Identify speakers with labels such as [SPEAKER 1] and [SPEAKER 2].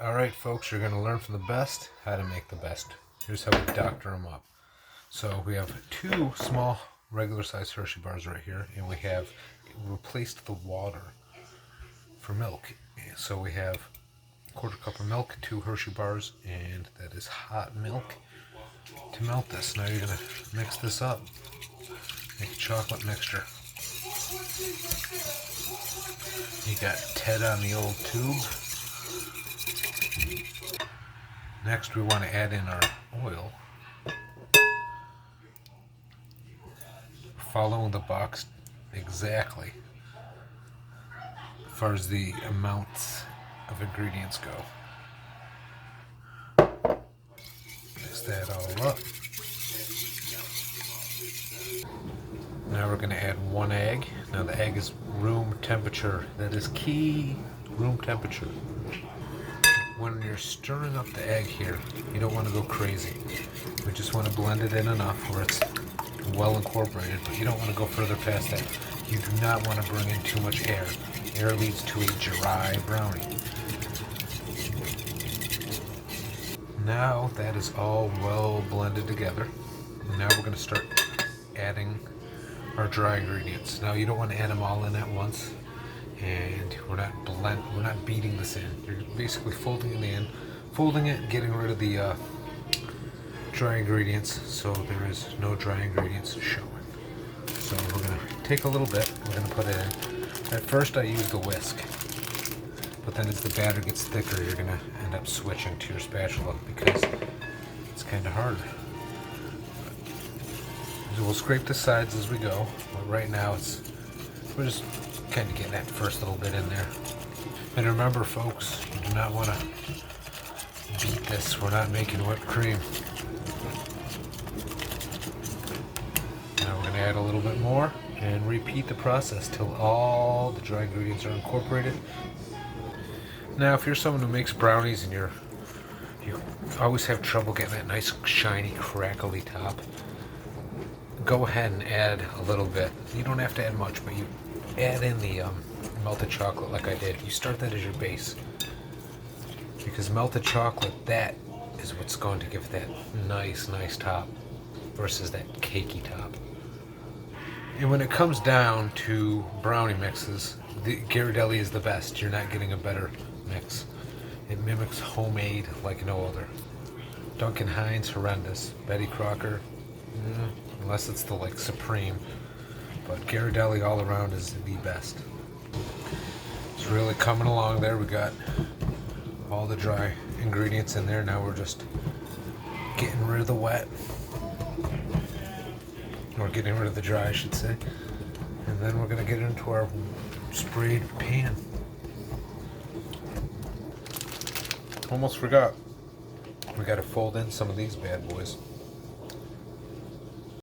[SPEAKER 1] Alright folks, you're going to learn from the best how to make the best. Here's how we doctor them up. So we have two small regular sized Hershey bars right here, and we have replaced the water for milk. So we have a quarter cup of milk, two Hershey bars, and that is hot milk to melt this. Now you're going to mix this up, make a chocolate mixture. You got Ted on the old tube. Next we want to add in our oil, following the box exactly as far as the amounts of ingredients go. Mix that all up. Now we're going to add one egg. Now the egg is room temperature. That is key, room temperature. When you're stirring up the egg here, you don't want to go crazy. We just want to blend it in enough where it's well incorporated, but you don't want to go further past that. You do not want to bring in too much air. Air leads to a dry brownie. Now that is all well blended together. And now we're going to start adding our dry ingredients. Now you don't want to add them all in at once. And we're not beating this in. You're basically folding it, getting rid of the dry ingredients, so there is no dry ingredients showing. So we're gonna take a little bit, we're gonna put it in. At first I use the whisk, but then as the batter gets thicker, you're gonna end up switching to your spatula because it's kind of harder. So we'll scrape the sides as we go, but right now we're just kind of getting that first little bit in there. And remember folks, you do not want to beat this. We're not making whipped cream. Now we're going to add a little bit more and repeat the process till all the dry ingredients are incorporated. Now if you're someone who makes brownies and you always have trouble getting that nice shiny crackly top, go ahead and add a little bit. You don't have to add much, but you add in the melted chocolate like I did. You start that as your base, because melted chocolate, that is what's going to give that nice top versus that cakey top. And when it comes down to brownie mixes, the Ghirardelli is the best. You're not getting a better mix. It mimics homemade like no other. Duncan Hines, horrendous. Betty Crocker, unless it's the Supreme. But Ghirardelli all around is the best. It's really coming along there. We got all the dry ingredients in there. Now we're just getting rid of the wet. Or getting rid of the dry, I should say. And then we're going to get into our sprayed pan. Almost forgot. We got to fold in some of these bad boys.